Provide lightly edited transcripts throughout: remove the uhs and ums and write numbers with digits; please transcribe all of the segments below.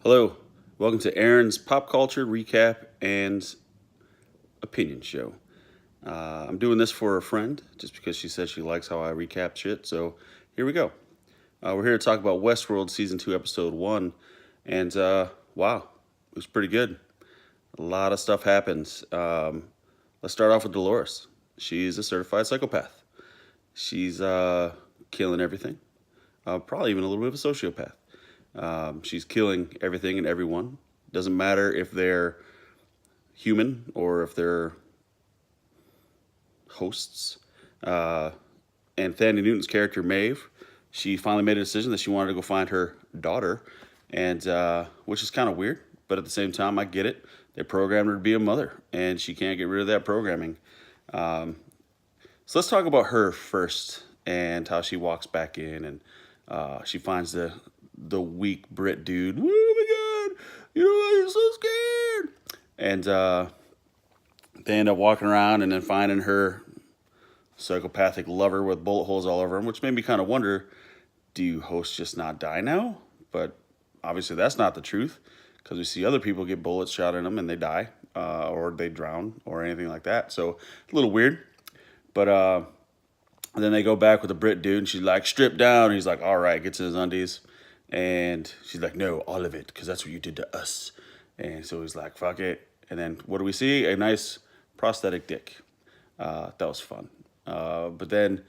Hello, welcome to Aaron's Pop Culture Recap and Opinion Show. I'm doing this for a friend just because she says she likes how I recap shit, so here we go. We're here to talk about Westworld Season 2, Episode 1, and wow, it was pretty good. A lot of stuff happens. Let's start off with Dolores. She's a certified psychopath. She's killing everything, probably even a little bit of a sociopath. She's killing everything and everyone. Doesn't matter if they're human or if they're hosts. And Thandie Newton's character, Maeve, she finally made a decision that she wanted to go find her daughter, and which is kind of weird, but at the same time, I get it. They programmed her to be a mother, and she can't get rid of that programming. So let's talk about her first and how she walks back in and she finds the weak Brit dude. Oh my god, I'm so scared. And they end up walking around and then finding her psychopathic lover with bullet holes all over him, which made me kind of wonder, do hosts just not die now? But obviously that's not the truth, because we see other people get bullets shot in them and they die, or they drown or anything like that. So a little weird. But and then they go back with the Brit dude, and she's like, strip down. And he's like, all right, gets in his undies. And she's like, no, all of it, because that's what you did to us. And so he's like, fuck it. And then what do we see? A nice prosthetic dick. That was fun. But then,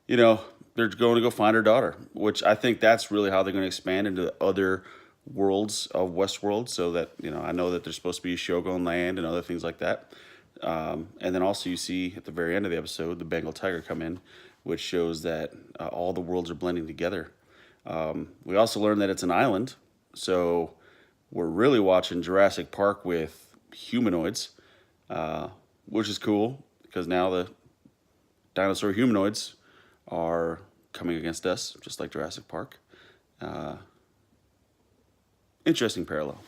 they're going to go find her daughter, which I think that's really how they're going to expand into the other worlds of Westworld, so that, I know that there's supposed to be Shogun Land and other things like that. And then also you see at the very end of the episode, the Bengal tiger come in, which shows that all the worlds are blending together. We also learned that it's an island, so we're really watching Jurassic Park with humanoids, which is cool because now the dinosaur humanoids are coming against us, just like Jurassic Park. Interesting parallel.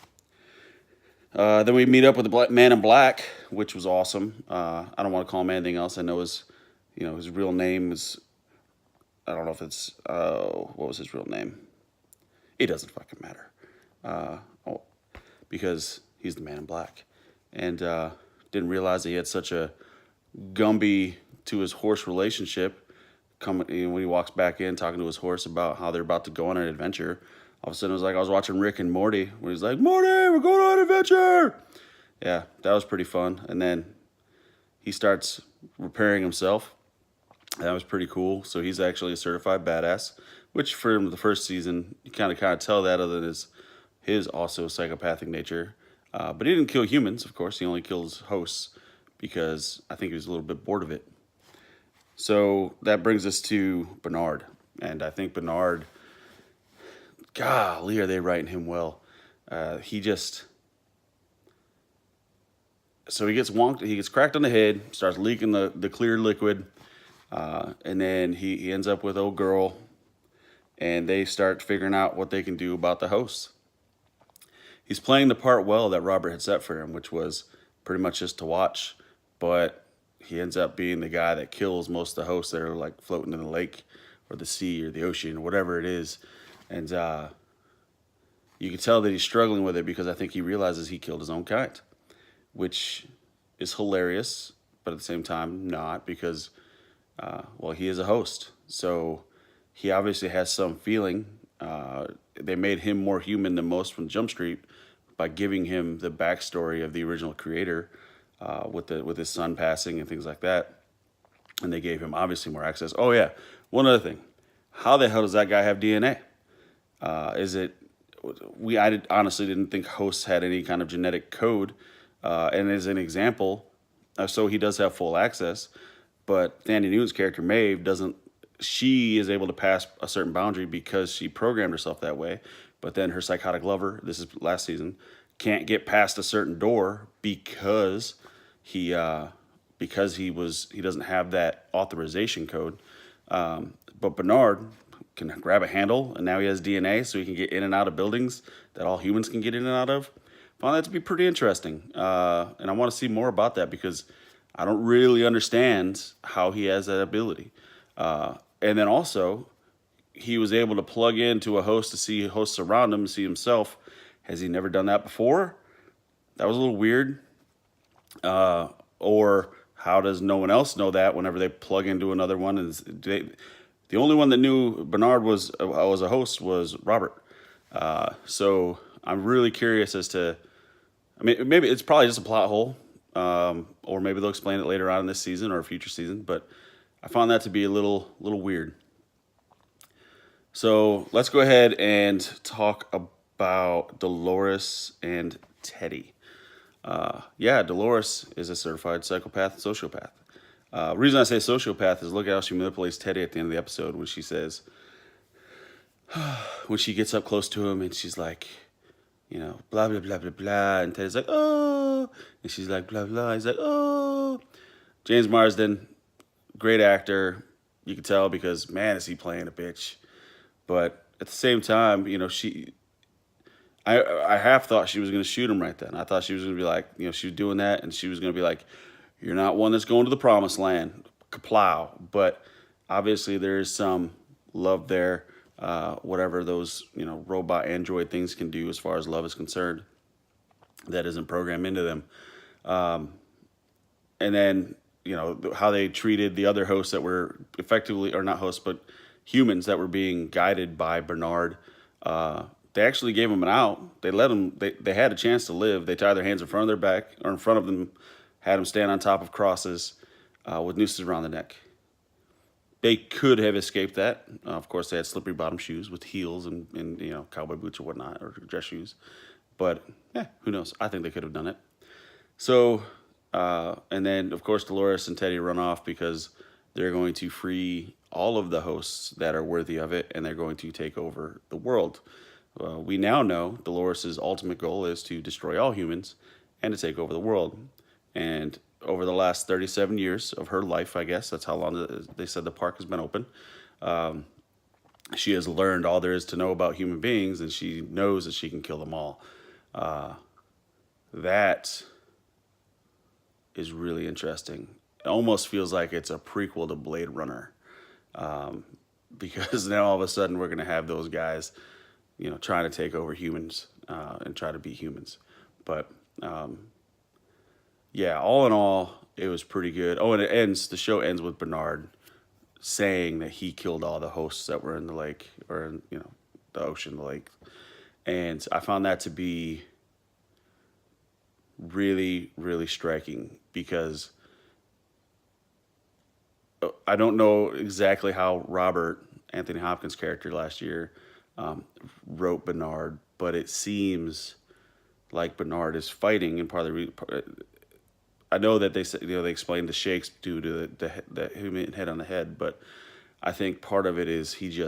Then we meet up with the Man in Black, which was awesome. I don't want to call him anything else. I know his real name is, I don't know if it's, what was his real name? It doesn't fucking matter. Because he's the Man in Black. And didn't realize that he had such a Gumby to his horse relationship. When he walks back in talking to his horse about how they're about to go on an adventure, all of a sudden it was like I was watching Rick and Morty, where he's like, Morty, we're going on an adventure. Yeah, that was pretty fun. And then he starts repairing himself. That was pretty cool. So he's actually a certified badass, which for the first season, you kind of tell that, other than his also psychopathic nature. But he didn't kill humans, of course. He only kills hosts because I think he was a little bit bored of it. So that brings us to Bernard. And I think Bernard, golly, are they writing him well? So he gets wonked, he gets cracked on the head, starts leaking the clear liquid, and then he ends up with old girl, and they start figuring out what they can do about the hosts. He's playing the part well that Robert had set for him, which was pretty much just to watch, but he ends up being the guy that kills most of the hosts that are like floating in the lake or the sea or the ocean or whatever it is. And you can tell that he's struggling with it because I think he realizes he killed his own kind, which is hilarious, but at the same time not, because, he is a host. So he obviously has some feeling. They made him more human than most from Jump Street by giving him the backstory of the original creator, with his son passing and things like that. And they gave him obviously more access. Oh yeah, one other thing. How the hell does that guy have DNA? I honestly didn't think hosts had any kind of genetic code. And as an example, so he does have full access, but Thandie Newton's character Maeve doesn't. She is able to pass a certain boundary because she programmed herself that way. But then her psychotic lover, this is last season, can't get past a certain door because he doesn't have that authorization code. But Bernard can grab a handle, and now he has DNA, so he can get in and out of buildings that all humans can get in and out of. I found that to be pretty interesting, and I want to see more about that because I don't really understand how he has that ability. And then also, he was able to plug into a host to see hosts around him and see himself. Has he never done that before? That was a little weird. Or how does no one else know that whenever they plug into another one? The only one that knew Bernard was a host was Robert. So I'm really curious as to. I mean, maybe it's probably just a plot hole, or maybe they'll explain it later on in this season or a future season. But I found that to be a little weird. So let's go ahead and talk about Dolores and Teddy. Yeah, Dolores is a certified psychopath, sociopath. Reason I say sociopath is look at how she manipulates Teddy at the end of the episode when she says, when she gets up close to him and she's like, blah, blah, blah, blah, blah. And Teddy's like, oh. And she's like, blah, blah. He's like, oh. James Marsden, great actor. You can tell because, man, is he playing a bitch. But at the same time, I half thought she was going to shoot him right then. I thought she was going to be like, she was doing that, and she was going to be like, you're not one that's going to the promised land. Kaplow. But obviously there is some love there, whatever those, robot android things can do as far as love is concerned. That isn't programmed into them. And then, how they treated the other hosts that were effectively, or not hosts, but humans that were being guided by Bernard. They actually gave them an out. They let them. They had a chance to live. They tied their hands in front of their back or in front of them, had them stand on top of crosses with nooses around the neck. They could have escaped that. Of course, they had slippery bottom shoes with heels and cowboy boots or whatnot, or dress shoes. But who knows? I think they could have done it. So, and then of course Dolores and Teddy run off because they're going to free all of the hosts that are worthy of it, and they're going to take over the world. We now know Dolores' ultimate goal is to destroy all humans and to take over the world. And over the last 37 years of her life, I guess, that's how long they said the park has been open, she has learned all there is to know about human beings, and she knows that she can kill them all. That is really interesting. It almost feels like it's a prequel to Blade Runner, because now all of a sudden we're going to have those guys trying to take over humans and try to be humans. But yeah, all in all, it was pretty good. Oh, and the show ends with Bernard saying that he killed all the hosts that were in the lake, or in, the ocean, the lake. And I found that to be really, really striking because I don't know exactly how Robert, Anthony Hopkins' character last year, wrote Bernard, but it seems like Bernard is fighting, and part of the I know that they said they explained the shakes due to the human hit on the head, but I think part of it is he's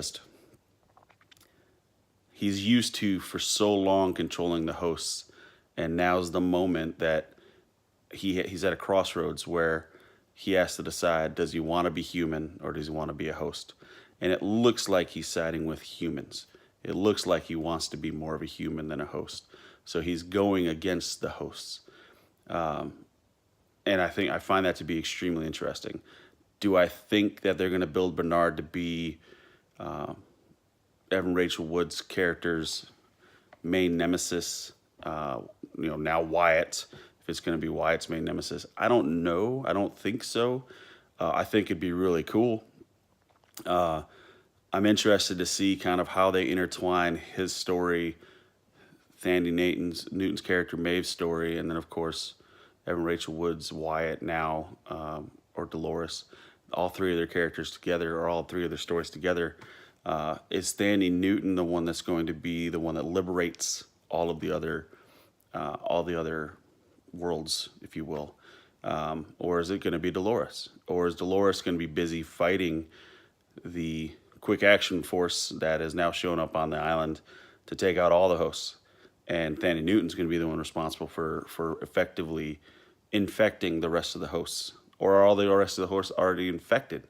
used to for so long controlling the hosts, and now's the moment that he's at a crossroads where he has to decide, does he want to be human or does he want to be a host? And it looks like he's siding with humans. It looks like he wants to be more of a human than a host. So he's going against the hosts. And I find that to be extremely interesting. Do I think that they're going to build Bernard to be Evan Rachel Wood's character's main nemesis? Now Wyatt, if it's going to be Wyatt's main nemesis. I don't know. I don't think so. I think it'd be really cool. I'm interested to see kind of how they intertwine his story, Thandie Newton's character Maeve's story, and then of course Evan Rachel Wood's Wyatt now, or Dolores. All three of their characters together, or all three of their stories together. Is Thandie Newton the one that's going to be the one that liberates all the other worlds, if you will? Or is it going to be Dolores? Or is Dolores going to be busy fighting the quick action force that has now shown up on the island to take out all the hosts? And Thandie Newton's going to be the one responsible for effectively infecting the rest of the hosts. Or are all the rest of the hosts already infected?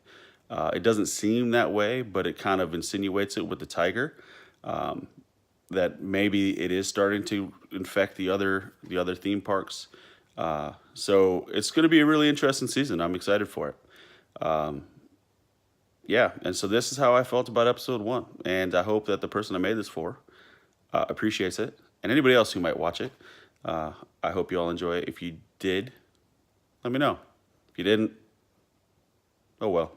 It doesn't seem that way, but it kind of insinuates it with the tiger. That maybe it is starting to infect the other theme parks. So it's going to be a really interesting season. I'm excited for it. Yeah, and so this is how I felt about episode 1. And I hope that the person I made this for appreciates it and anybody else who might watch it. I hope you all enjoy it. If you did, let me know. If you didn't, oh well.